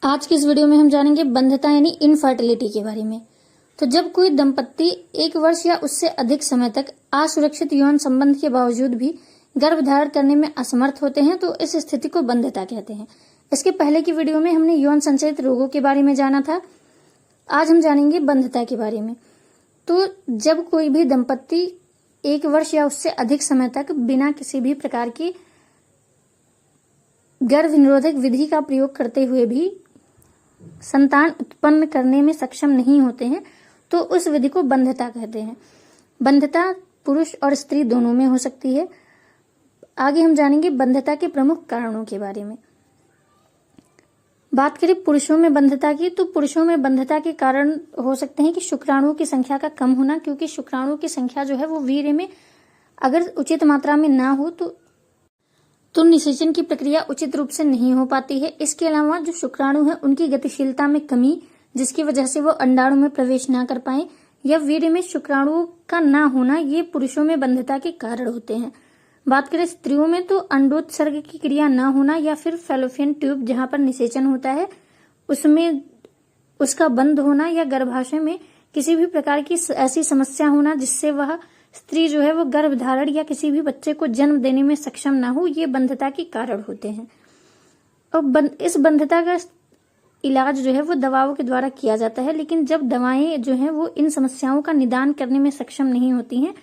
आज की इस वीडियो में हम जानेंगे बंध्यता यानी इनफर्टिलिटी के बारे में। तो जब कोई दंपत्ति 1 वर्ष या उससे अधिक समय तक असुरक्षित यौन संबंध के बावजूद भी गर्भ धारण करने में असमर्थ होते हैं तो इस स्थिति को बंध्यता कहते हैं। इसके पहले की वीडियो में हमने यौन संचरित रोगों के बारे में जाना था। आज हम जानेंगे बंध्यता के बारे में। तो जब कोई भी दंपत्ति 1 वर्ष या उससे अधिक समय तक बिना किसी भी प्रकार की गर्भ निरोधक विधि का प्रयोग करते हुए भी संतान उत्पन्न करने में सक्षम नहीं होते हैं तो उस विधि को बंध्यता कहते हैं। बंध्यता पुरुष और स्त्री दोनों में हो सकती है। आगे हम जानेंगे बंध्यता के प्रमुख कारणों के बारे में। बात करें पुरुषों में बंध्यता की, तो पुरुषों में बंध्यता के कारण हो सकते हैं कि शुक्राणुओं की संख्या का कम होना, क्योंकि शुक्राणुओं की संख्या जो है वो वीर्य में अगर उचित मात्रा में ना हो तो निषेचन की प्रक्रिया उचित रूप से नहीं हो पाती है। इसके अलावा जो शुक्राणु है उनकी गतिशीलता में कमी, जिसकी वजह से वो अंडाणु में प्रवेश ना कर पाए, या वीर्य में शुक्राणुओं का ना होना, ये पुरुषों में बंध्यता के कारण होते हैं। बात करें स्त्रियों में तो अंडोत्सर्ग की क्रिया ना होना या फिर फैलोपियन ट्यूब जहां पर निषेचन होता है उसमें उसका बंद होना, या गर्भाशय में किसी भी प्रकार की ऐसी समस्या होना जिससे वह स्त्री जो है वो गर्भ धारण या किसी भी बच्चे को जन्म देने में सक्षम ना हो, ये बंध्यता के कारण होते हैं। और इस बंध्यता का इलाज जो है वो दवाओं के द्वारा किया जाता है, लेकिन जब दवाएं जो है वो इन समस्याओं का निदान करने में सक्षम नहीं होती हैं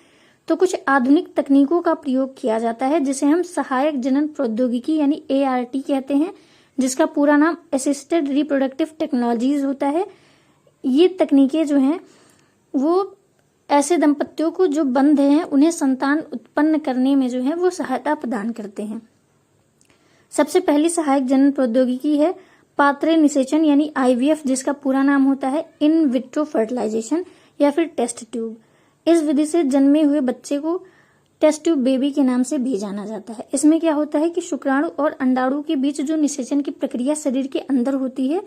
तो कुछ आधुनिक तकनीकों का प्रयोग किया जाता है, जिसे हम सहायक जनन प्रौद्योगिकी यानी ART कहते हैं, जिसका पूरा नाम असिस्टेड रिप्रोडक्टिव टेक्नोलॉजीज होता है। ये तकनीकें जो हैं वो ऐसे दंपत्तियों को जो बंध हैं उन्हें संतान उत्पन्न करने में जो है वो सहायता प्रदान करते हैं। सबसे पहली सहायक जनन प्रौद्योगिकी है पात्रे निषेचन यानी IVF, जिसका पूरा नाम होता है इन विट्रो फर्टिलाइजेशन या फिर टेस्ट ट्यूब। इस विधि से जन्मे हुए बच्चे को टेस्ट ट्यूब बेबी के नाम से भी जाना जाता है। इसमें क्या होता है कि शुक्राणु और अंडाणु के बीच जो निषेचन की प्रक्रिया शरीर के अंदर होती है,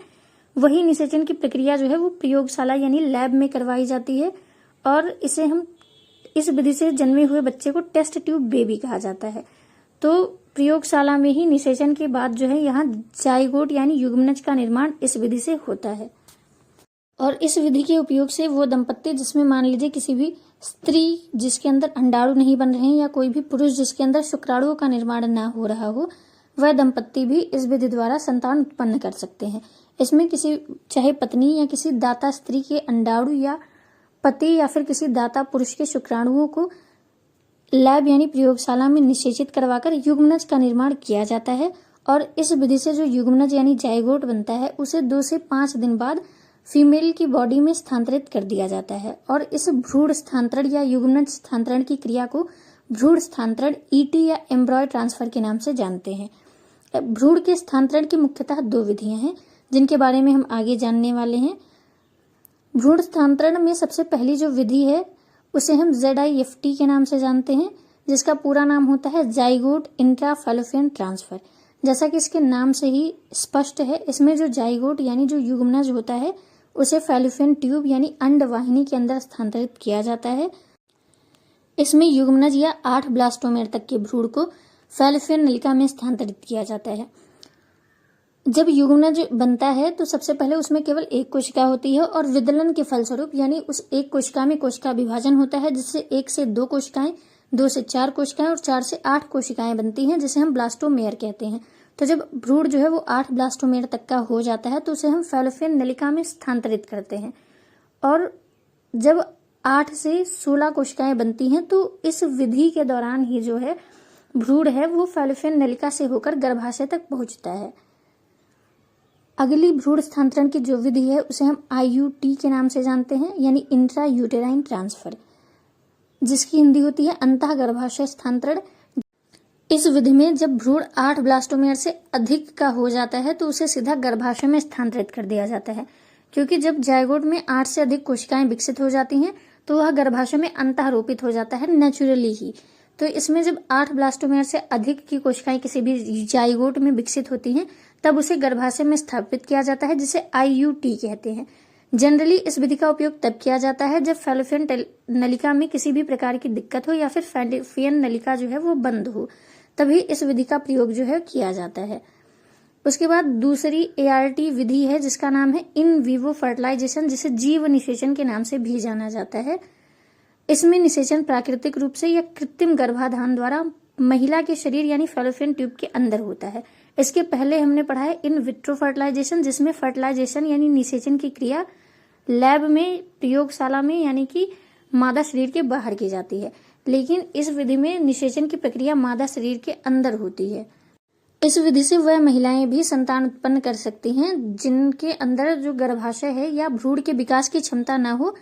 वही निषेचन की प्रक्रिया जो है वो प्रयोगशाला यानी लैब में करवाई जाती है, और इस विधि से जन्मे हुए बच्चे को टेस्ट ट्यूब बेबी कहा जाता है। तो प्रयोगशाला में ही निषेचन के बाद जो है यहाँ जाइगोट यानी युग्मनज का निर्माण इस विधि से होता है। और इस विधि के उपयोग से वो दंपत्ति जिसमें मान लीजिए किसी भी स्त्री जिसके अंदर अंडाणु नहीं बन रहे हैं या कोई भी पुरुष जिसके अंदर शुक्राणुओं का निर्माण ना हो रहा हो, वह दंपत्ति भी इस विधि द्वारा संतान उत्पन्न कर सकते हैं। इसमें किसी चाहे पत्नी या किसी दाता स्त्री के अंडाणु या पति या फिर किसी दाता पुरुष के शुक्राणुओं को लैब यानी प्रयोगशाला में निषेचित करवाकर युग्मनज का निर्माण किया जाता है, और इस विधि से जो युग्मनज यानी जाइगोट बनता है उसे 2 से 5 दिन बाद फीमेल की बॉडी में स्थानांतरित कर दिया जाता है। और इस भ्रूण स्थानांतरण या युग्मनज स्थानांतरण की क्रिया को भ्रूण स्थानांतरण ET या एम्ब्रॉय ट्रांसफर के नाम से जानते हैं। भ्रूण के स्थानांतरण की मुख्यतः 2 विधियां हैं जिनके बारे में हम आगे जानने वाले हैं। भ्रूण स्थानांतरण में सबसे पहली जो विधि है उसे हम ZIFT के नाम से जानते हैं, जिसका पूरा नाम होता है जाइगोट इंट्रा फैलोपियन ट्रांसफर। जैसा कि इसके नाम से ही स्पष्ट है, इसमें जो जाइगोट यानी जो युग्मनज होता है उसे फैलोपियन ट्यूब यानी अंडवाहिनी के अंदर स्थानांतरित किया जाता है। इसमें युग्मनज या 8 ब्लास्टोमेर तक के भ्रूण को फैलोपियन नलिका में स्थानांतरित किया जाता है। जब युग्मनज बनता है तो सबसे पहले उसमें केवल 1 कोशिका होती है, और विदलन के फलस्वरूप यानी उस 1 कोशिका में कोशिका विभाजन होता है, जिससे 1 से 2 कोशिकाएं, 2 से 4 कोशिकाएं और 4 से 8 कोशिकाएं बनती हैं, जिसे हम ब्लास्टोमेयर कहते हैं। तो जब भ्रूण जो है वो 8 ब्लास्टोमेयर तक का हो जाता है तो उसे हम फैलोपियन नलिका में स्थानांतरित करते हैं, और जब 8 से 16 कोशिकाएं बनती हैं तो इस विधि के दौरान ही जो है भ्रूण है वो फैलोपियन नलिका से होकर गर्भाशय तक पहुंचता है। अगली भ्रूण स्थानांतरण की जो विधि है उसे हम IUT के नाम से जानते हैं, यानी इंट्रा यूटेराइन ट्रांसफर, जिसकी हिंदी होती है अंतः गर्भाशय स्थानांतरण। इस विधि में जब भ्रूण 8 ब्लास्टोमेयर से अधिक का हो जाता है तो उसे सीधा गर्भाशय में स्थानांतरित कर दिया जाता है, क्योंकि जब जाइगोट में 8 से अधिक कोशिकाएं विकसित हो जाती हैं तो वह गर्भाशय में अंतःरोपित हो जाता है नेचुरली ही। तो इसमें जब 8 ब्लास्टोमेयर से अधिक की कोशिकाएं किसी भी जाइगोट में विकसित होती हैं तब उसे गर्भाशय में स्थापित किया जाता है, जिसे IUT कहते हैं। जनरली इस विधि का उपयोग तब किया जाता है जब फैलोपियन नलिका में किसी भी प्रकार की दिक्कत हो या फिर फैलोपियन नलिका जो है वो बंद हो, तभी इस विधि का प्रयोग जो है किया जाता है। उसके बाद दूसरी ART विधि है जिसका नाम है इन विवो फर्टिलाइजेशन, जिसे जीव निषेचन के नाम से भी जाना जाता है। इसमें निषेचन प्राकृतिक रूप से या कृत्रिम गर्भाधान द्वारा महिला के शरीर यानी फैलोपियन ट्यूब के अंदर होता है। इसके पहले हमने पढ़ा है इन विट्रो फर्टिलाइजेशन, जिसमें फर्टिलाइजेशन यानी निषेचन की क्रिया लैब में, प्रयोगशाला में यानी कि मादा शरीर के बाहर की जाती है, लेकिन इस विधि में निषेचन की प्रक्रिया मादा शरीर के अंदर होती है। इस विधि से वह महिलाएं भी संतान उत्पन्न कर सकती हैं जिनके अंदर जो गर्भाशय है या भ्रूण के विकास की क्षमता न हो,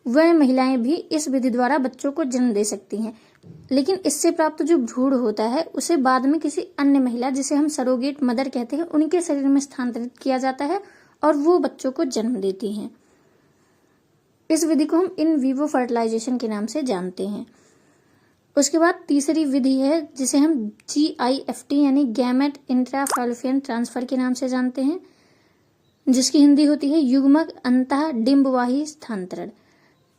वह महिलाएं भी इस विधि द्वारा बच्चों को जन्म दे सकती हैं। लेकिन इससे प्राप्त जो भ्रूण होता है उसे बाद में किसी अन्य महिला, जिसे हम सरोगेट मदर कहते हैं, उनके शरीर में स्थानांतरित किया जाता है और वो बच्चों को जन्म देती हैं। इस विधि को हम इन विवो फर्टिलाइजेशन के नाम से जानते हैं। उसके बाद तीसरी विधि है जिसे हम GIFT यानी गैमेट इंट्रा फैलोपियन ट्रांसफर के नाम से जानते हैं, जिसकी हिंदी होती है युग्मक अंतः डिंबवाही स्थानांतरण।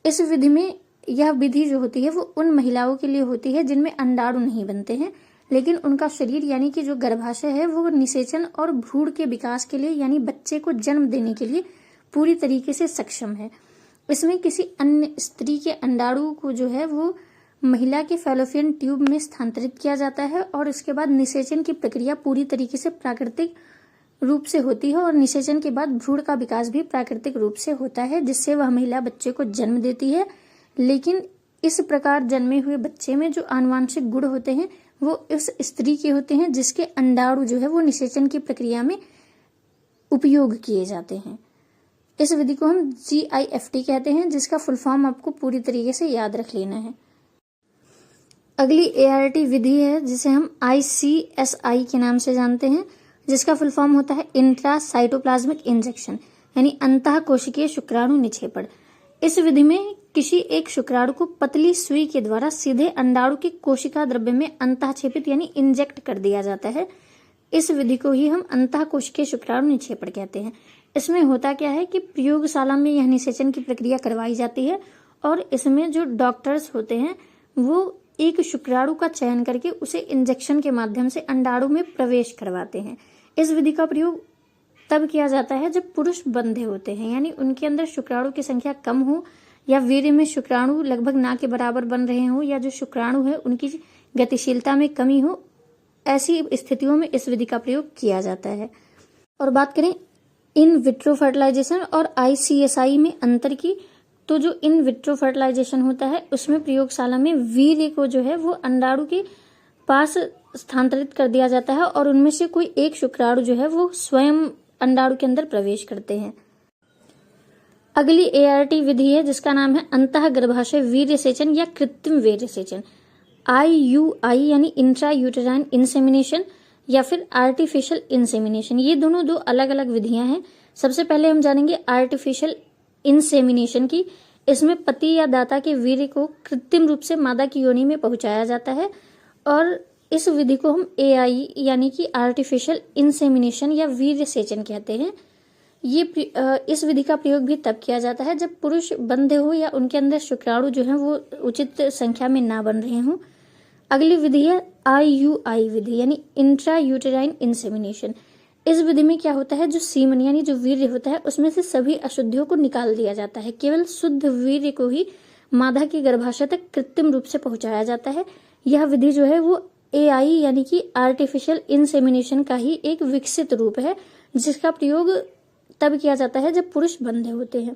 इस विधि में यह विधि जो होती है वो उन महिलाओं के लिए होती है जिनमें अंडाणु नहीं बनते हैं, लेकिन उनका शरीर यानी कि जो गर्भाशय है वो निषेचन और भ्रूण के विकास के लिए यानी बच्चे को जन्म देने के लिए पूरी तरीके से सक्षम है। इसमें किसी अन्य स्त्री के अंडाणु को जो है वो महिला के फैलोपियन ट्यूब में स्थानांतरित किया जाता है और उसके बाद निषेचन की प्रक्रिया पूरी तरीके से प्राकृतिक रूप से होती है और निषेचन के बाद भ्रूण का विकास भी प्राकृतिक रूप से होता है, जिससे वह महिला बच्चे को जन्म देती है। लेकिन इस प्रकार जन्मे हुए बच्चे में जो आनुवांशिक गुण होते हैं वो उस स्त्री के होते हैं जिसके अंडाणु जो है वो निषेचन की प्रक्रिया में उपयोग किए जाते हैं। इस विधि को हम GIFT कहते हैं, जिसका फुल फॉर्म आपको पूरी तरीके से याद रख लेना है। अगली ART विधि है जिसे हम ICSI के नाम से जानते हैं, जिसका फुल फॉर्म होता है इंट्रा साइटोप्लाज्मिक इंजेक्शन यानी अंतः कोशिकीय शुक्राणु निक्षेपण। इस विधि में किसी एक शुक्राणु को पतली सुई के द्वारा सीधे अंडाणु के कोशिका द्रव्य में अंतःक्षेपित यानी इंजेक्ट कर दिया जाता है। इस विधि को ही हम अंतः कोशिकीय शुक्राणु निक्षेपण कहते हैं। इसमें होता क्या है कि प्रयोगशाला में यह निषेचन की प्रक्रिया करवाई जाती है और इसमें जो डॉक्टर्स होते हैं वो एक शुक्राणु का चयन करके उसे इंजेक्शन के माध्यम से अंडाणु में प्रवेश करवाते हैं। इस विधि का प्रयोग तब किया जाता है जब पुरुष बंधे होते हैं, यानी उनके अंदर शुक्राणु की संख्या कम हो या वीर्य में शुक्राणु लगभग ना के बराबर बन रहे हो या जो शुक्राणु है उनकी गतिशीलता में कमी हो। ऐसी स्थितियों में इस विधि का प्रयोग किया जाता है। और बात करें इन विट्रो फर्टिलाइजेशन और ICSI में अंतर की, तो जो इन विट्रो फर्टिलाइजेशन होता है उसमें प्रयोगशाला में वीर्य को जो है वो अंडाणु के पास स्थानांतरित कर दिया जाता है और उनमें से कोई एक शुक्राणु जो है वो स्वयं अंडाणु के अंदर प्रवेश करते हैं। अगली ART विधि है जिसका नाम है अंतः गर्भाशय वीर्य सेचन या कृत्रिम वीर्य सेचन, IUI यानी इंट्रा यूटेराइन इंसेमिनेशन या फिर आर्टिफिशियल इंसेमिनेशन। ये दोनों दो अलग अलग विधियां हैं। सबसे पहले हम जानेंगे आर्टिफिशियल इंसेमिनेशन की। इसमें पति या दाता के वीर्य को कृत्रिम रूप से मादा की योनि में पहुंचाया जाता है और इस विधि को हम AI यानी कि आर्टिफिशियल इंसेमिनेशन या वीर्य सेचन कहते हैं। इस विधि का प्रयोग भी तब किया जाता है जब पुरुष बंधे हो या उनके अंदर शुक्राणु जो है वो उचित संख्या में ना बन रहे हों। अगली विधि है IUI विधि यानी इंट्रा यूटेराइन इंसेमिनेशन। इस विधि में क्या होता है, जो सीमन यानी जो वीर्य होता है उसमें से सभी अशुद्धियों को निकाल दिया जाता है। केवल शुद्ध वीर्य को ही मादा की गर्भाशय तक कृत्रिम रूप से पहुंचाया जाता है। यह विधि जो है वो AI यानी कि आर्टिफिशियल इंसेमिनेशन का ही एक विकसित रूप है, जिसका प्रयोग तब किया जाता है जब पुरुष बंधे होते हैं।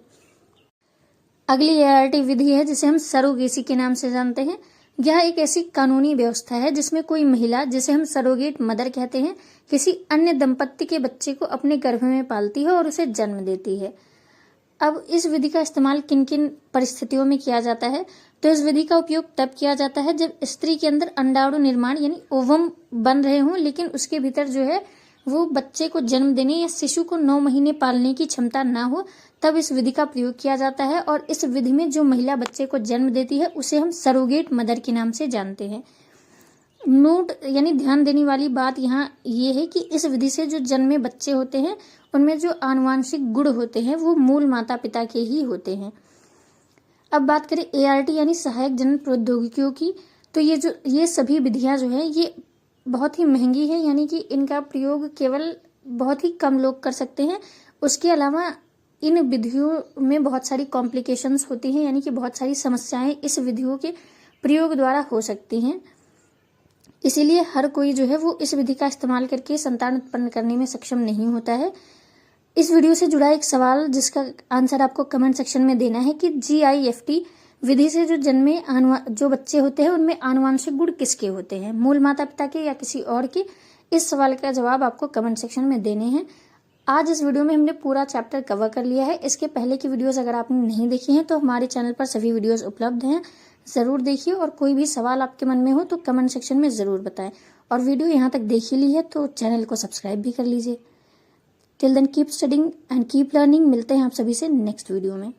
अगली ART विधि है जिसे हम सरोगेसी के नाम से जानते हैं। यह एक ऐसी कानूनी व्यवस्था है जिसमें कोई महिला, जिसे हम सरोगेट मदर कहते हैं, किसी अन्य दंपत्ति के बच्चे को अपने गर्भ में पालती है और उसे जन्म देती है। अब इस विधि का इस्तेमाल किन किन परिस्थितियों में किया जाता है, तो इस विधि का उपयोग तब किया जाता है जब स्त्री के अंदर अंडाणु निर्माण यानी ओवम बन रहे हों, लेकिन उसके भीतर जो है वो बच्चे को जन्म देने या शिशु को 9 महीने पालने की क्षमता ना हो, तब इस विधि का प्रयोग किया जाता है। और इस विधि में जो महिला बच्चे को जन्म देती है उसे हम सरोगेट मदर के नाम से जानते हैं। नोट यानी ध्यान देने वाली बात यहाँ ये है कि इस विधि से जो जन्मे बच्चे होते हैं उनमें जो आनुवांशिक गुण होते हैं वो मूल माता पिता के ही होते हैं। अब बात करें ART यानी सहायक जनन प्रौद्योगिकियों की, तो ये सभी विधियां जो है ये बहुत ही महंगी है, यानी कि इनका प्रयोग केवल बहुत ही कम लोग कर सकते हैं। उसके अलावा इन विधियों में बहुत सारी कॉम्प्लिकेशंस होती हैं, यानी कि बहुत सारी समस्याएं इस विधियों के प्रयोग द्वारा हो सकती हैं। इसीलिए हर कोई जो है वो इस विधि का इस्तेमाल करके संतान उत्पन्न करने में सक्षम नहीं होता है। इस वीडियो से जुड़ा एक सवाल जिसका आंसर आपको कमेंट सेक्शन में देना है कि GIFT विधि से जो जन्मे जो बच्चे होते हैं उनमें आनुवांशिक गुण किसके होते हैं, मूल माता पिता के या किसी और के। इस सवाल का जवाब आपको कमेंट सेक्शन में देने हैं। आज इस वीडियो में हमने पूरा चैप्टर कवर कर लिया है। इसके पहले की वीडियोस अगर आपने नहीं देखी हैं तो हमारे चैनल पर सभी वीडियोस उपलब्ध हैं, ज़रूर देखिए। और कोई भी सवाल आपके मन में हो तो कमेंट सेक्शन में ज़रूर बताएं। और वीडियो यहाँ तक देख ही ली है तो चैनल को सब्सक्राइब भी कर लीजिए। Till then keep studying and keep learning. मिलते हैं आप सभी से नेक्स्ट वीडियो में।